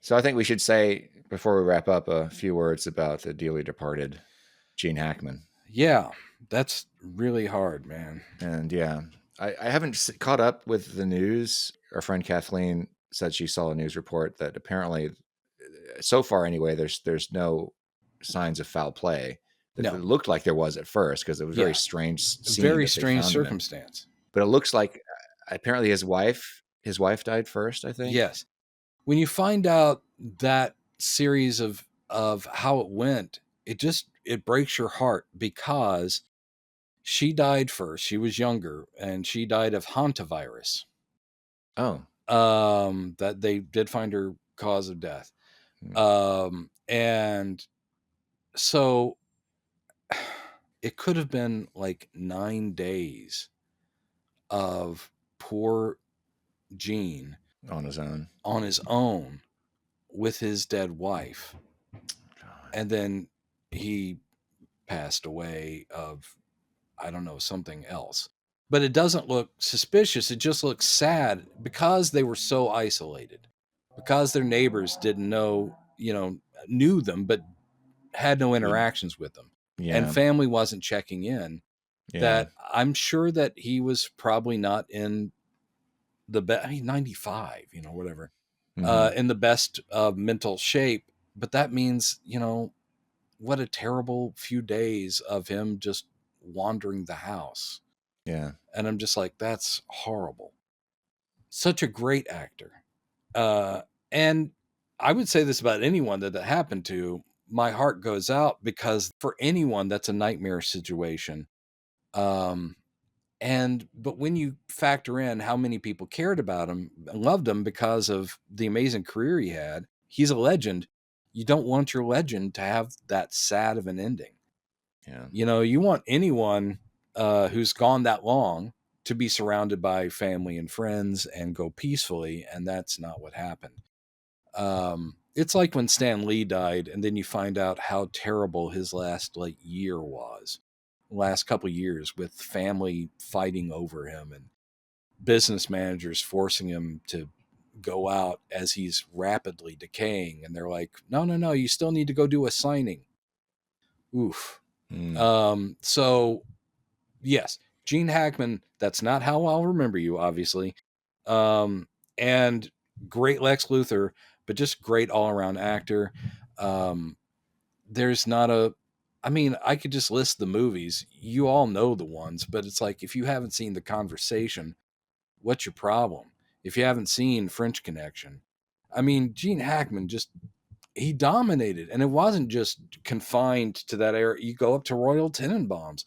So I think we should say, before we wrap up, a few words about the dearly departed Gene Hackman. Yeah, that's really hard, man. And yeah, I haven't caught up with the news. Our friend Kathleen said she saw a news report that apparently, so far anyway, there's no signs of foul play. That it No. looked like there was at first, because it was a very Yeah. strange A scene very that they strange found him in. circumstance. But it looks like apparently his wife died first, I think. Yes. When you find out that series of how it went, it breaks your heart because she died first. She was younger and she died of hantavirus. Oh. That they did find her cause of death. Hmm. And so it could have been like 9 days of poor Gene On his own. on his own with his dead wife. God. And then he passed away of, I don't know, something else. But it doesn't look suspicious. It just looks sad because they were so isolated, because their neighbors didn't know, knew them, but had no interactions with them. And Yeah. family wasn't checking in. Yeah. That I'm sure that he was probably not in the best, 95, whatever, Hmm. in the best mental shape. But that means, what a terrible few days of him just wandering the house. Yeah. And I'm just like, that's horrible. Such a great actor. And I would say this about anyone that happened to. My heart goes out because for anyone, that's a nightmare situation. Um, but when you factor in how many people cared about him and loved him because of the amazing career he had, he's a legend. You don't want your legend to have that sad of an ending. Yeah. You want anyone who's gone that long to be surrounded by family and friends and go peacefully, and that's not what happened. It's like when Stan Lee died, and then you find out how terrible his last year was, last couple years, with family fighting over him and business managers forcing him to go out as he's rapidly decaying, and they're like, no, no, no, you still need to go do a signing. Oof. Mm. So yes, Gene Hackman, that's not how I'll remember you, obviously. And great Lex Luthor, but just great all around actor. Um, there's not I could just list the movies. You all know the ones, but it's like, if you haven't seen The Conversation, what's your problem? If you haven't seen French Connection, Gene Hackman he dominated, and it wasn't just confined to that era. You go up to Royal Tenenbaums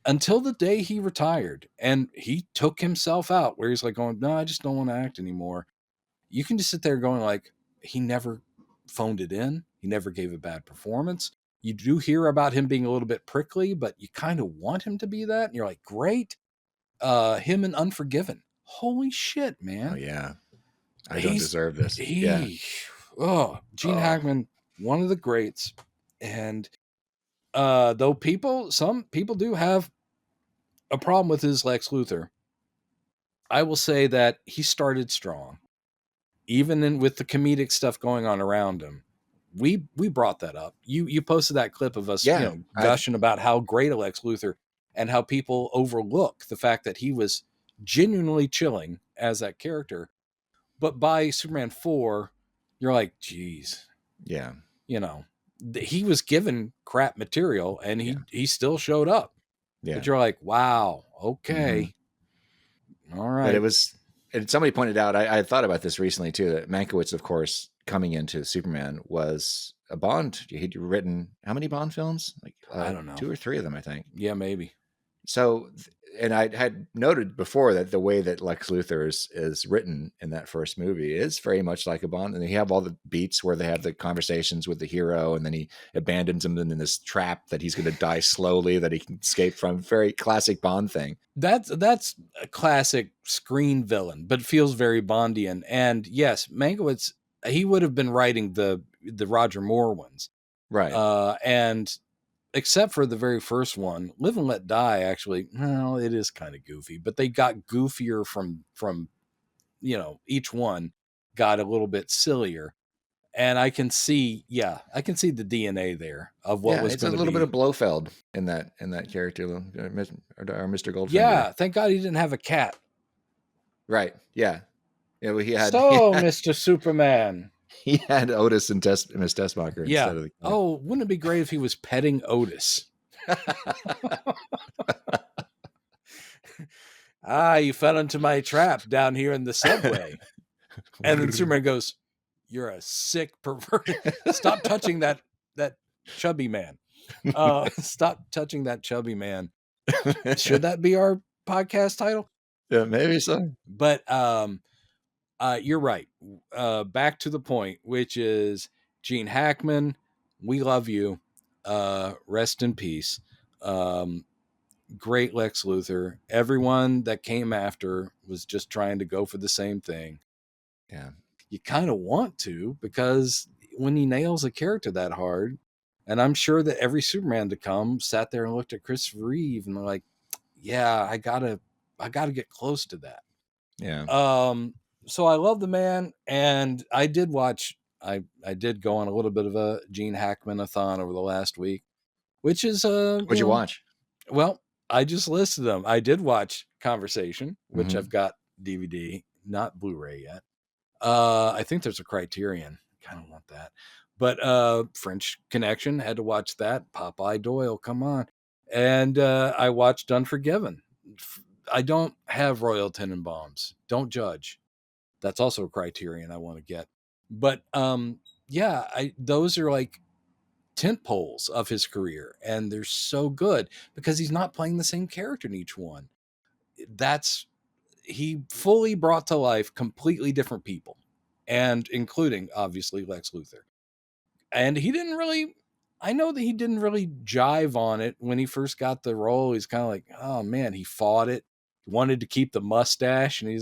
until the day he retired, and he took himself out where he's like going, no, I just don't want to act anymore. You can just sit there going like, he never phoned it in. He never gave a bad performance. You do hear about him being a little bit prickly, but you kind of want him to be that. And you're like, great. Him in Unforgiven. Holy shit, Oh man. yeah. I don't He's, deserve this. Yeah. he, Gene Oh. Hackman, one of the greats. And, though some people do have a problem with his Lex Luthor, I will say that he started strong, even with the comedic stuff going on around him. We brought that up. You posted that clip of us, Yeah. gushing about how great Lex Luthor, and how people overlook the fact that he was genuinely chilling as that character. But by Superman 4, you're like, geez, Yeah. you know, he was given crap material and Yeah. he still showed up. Yeah. But you're like, wow, Hmm. okay, all But it right. was, and somebody pointed out, I thought about this recently too, that Mankiewicz, of course, coming into Superman was a Bond. He'd written how many Bond films? Like I don't know. 2 or 3 of them, I think. Yeah, maybe. So, and I had noted before that the way that Lex Luthor is written in that first movie is very much like a Bond. And you have all the beats where they have the conversations with the hero, and then he abandons him in this trap that he's going to die slowly, that he can escape from. Very classic Bond thing. That's a classic screen villain, but feels very Bondian. And yes, Mankiewicz, he would have been writing the Roger Moore ones. Right. And except for the very first one, Live and Let Die, actually, well, it is kind of goofy, but they got goofier from each one got a little bit sillier. And I can see the DNA there of what Yeah, was it's a going to little bit be. of Blofeld in that character, or Mr. Goldfinger. Yeah, thank God he didn't have a cat. Right. Yeah. Yeah. Well, So, Mr. Superman. he had Otis and Miss Tessmacher Yeah. instead of the cat. Oh, wouldn't it be great if he was petting Otis? You fell into my trap down here in the subway. And then Superman goes, "You're a sick pervert. Stop touching that chubby man. Stop touching that chubby man." Should that be our podcast title? Yeah, maybe so. But you're right. Back to the point, which is Gene Hackman, we love you. Rest in peace. Great Lex Luthor. Everyone that came after was just trying to go for the same thing. Yeah. You kind of want to, because when he nails a character that hard, and I'm sure that every Superman to come sat there and looked at Christopher Reeve and they're like, yeah, I gotta get close to that. Yeah. So I love the man, and I did watch. I did go on a little bit of a Gene Hackman-a-thon over the last week, which is What'd you watch? Well, I just listed them. I did watch Conversation, which I've got DVD, not Blu-ray yet. I think there's a Criterion. Kind of want that. But French Connection, had to watch that. Popeye Doyle, come on. And I watched Unforgiven. I don't have Royal Tenenbaums. Don't judge. That's also a Criterion I want to get. But those are like tent poles of his career, and they're so good because he's not playing the same character in each one. He fully brought to life completely different people, and including obviously Lex Luthor. And I know that he didn't really jive on it when he first got the role. He's kind of like, oh man, he fought it. He wanted to keep the mustache, and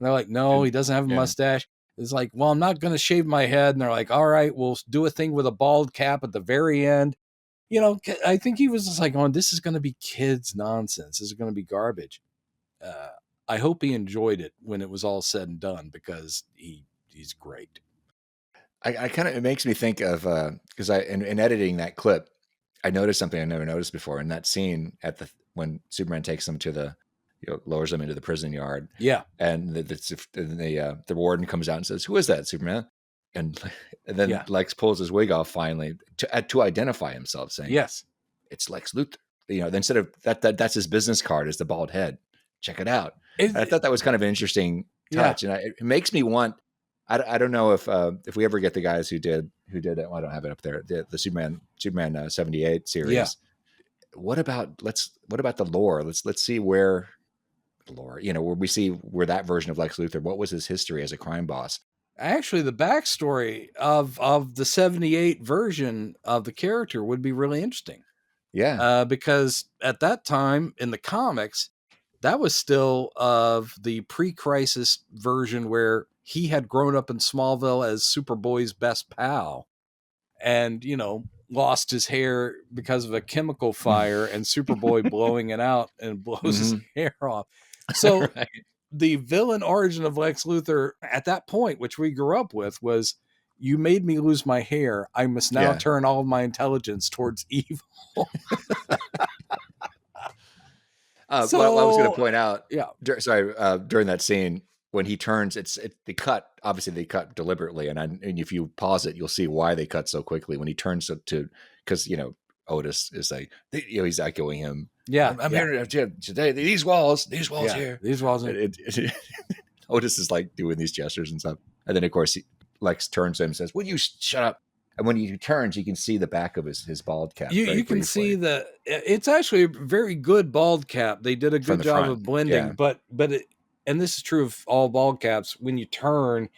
they're like, no, he doesn't have a mustache. It's like, well, I'm not going to shave my head. And they're like, all right, we'll do a thing with a bald cap at the very end. I think he was just like, oh, this is going to be kids nonsense. This is going to be garbage. I hope he enjoyed it when it was all said and done, because he's great. I kind of, it makes me think of, because in editing that clip, I noticed something I never noticed before in that scene when Superman takes them to lowers them into the prison yard. Yeah. And the warden comes out and says, "Who is that, Superman?" And then Lex pulls his wig off finally to identify himself, saying, "Yes, it's Lex Luthor." Instead of that's his business card, is the bald head. Check it out. I thought that was kind of an interesting touch, and it makes me want. I don't know if we ever get the guys who did it. Well, I don't have it up there. The Superman 78 series. Yeah. What about the lore? Let's see where the lore. Where we see where that version of Lex Luthor. What was his history as a crime boss? Actually, the backstory of the 78 version of the character would be really interesting. Yeah. Because at that time in the comics, that was still of the pre-crisis version where he had grown up in Smallville as Superboy's best pal and, lost his hair because of a chemical fire and Superboy blowing it out and blows his hair off. So the villain origin of Lex Luthor at that point, which we grew up with, was, you made me lose my hair. I must now turn all of my intelligence towards evil. What I was going to point out, during that scene when he turns, they cut deliberately, and if you pause it, you'll see why they cut so quickly when he turns to because Otis is like, he's echoing him. Yeah, I'm here today. These walls here. These walls. Otis is like doing these gestures and stuff, and then of course Lex turns to him and says, "Will you shut up?" And when he turns, you can see the back of his bald cap. You can see it's actually a very good bald cap. They did a good job of blending, but and this is true of all bald caps. When you turn,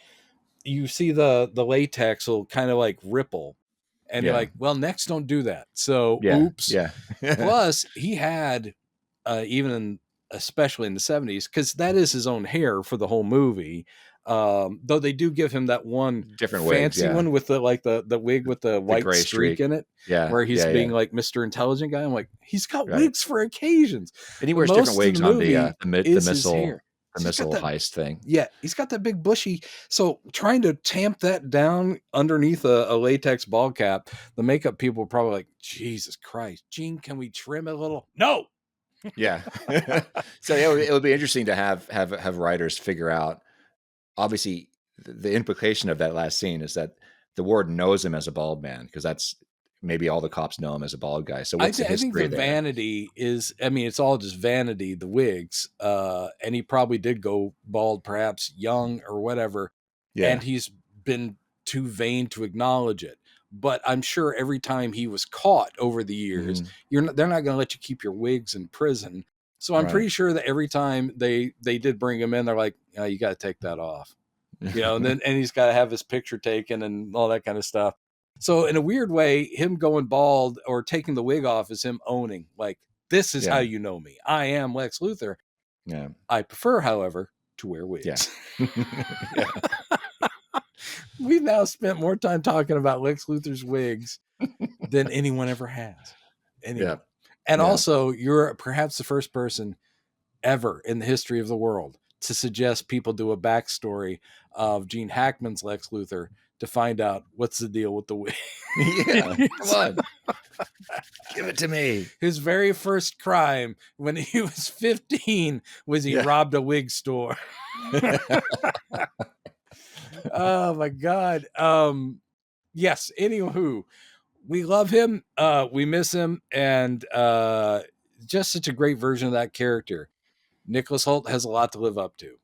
you see the latex will kind of like ripple, and you're like, well, next don't do that. So oops. Yeah. Plus, he had especially in the 70s, because that is his own hair for the whole movie. Though they do give him that one different fancy one with the wig with the white gray streak in it, where he's being like Mr. Intelligent Guy. I'm like, he's got wigs for occasions, and he wears different wigs on the missile the missile heist thing. Yeah, he's got that big bushy. So trying to tamp that down underneath a latex ball cap, the makeup people were probably like, Jesus Christ, Gene, can we trim it a little? No. Yeah. So it would be interesting to have writers figure out. Obviously, the implication of that last scene is that the warden knows him as a bald man, because that's maybe all the cops know him as a bald guy. So what's the I think history the there? vanity is, I mean, it's all just vanity, the wigs. And he probably did go bald, perhaps young or whatever. Yeah. And he's been too vain to acknowledge it. But I'm sure every time he was caught over the years, they're not going to let you keep your wigs in prison. So I'm pretty sure that every time they did bring him in, they're like, oh, you got to take that off, you know, and he's got to have his picture taken and all that kind of stuff. So in a weird way, him going bald or taking the wig off is him owning, like, this is how you know me. I am Lex Luthor. Yeah. I prefer, however, to wear wigs. Yeah. We've now spent more time talking about Lex Luthor's wigs than anyone ever has. Anyone. And also, you're perhaps the first person ever in the history of the world to suggest people do a backstory of Gene Hackman's Lex Luthor to find out what's the deal with the wig. Yeah, come on. Give it to me. His very first crime when he was 15 was he robbed a wig store. Oh my God. Yes. Anywho, we love him. We miss him. And just such a great version of that character. Nicholas Hoult has a lot to live up to.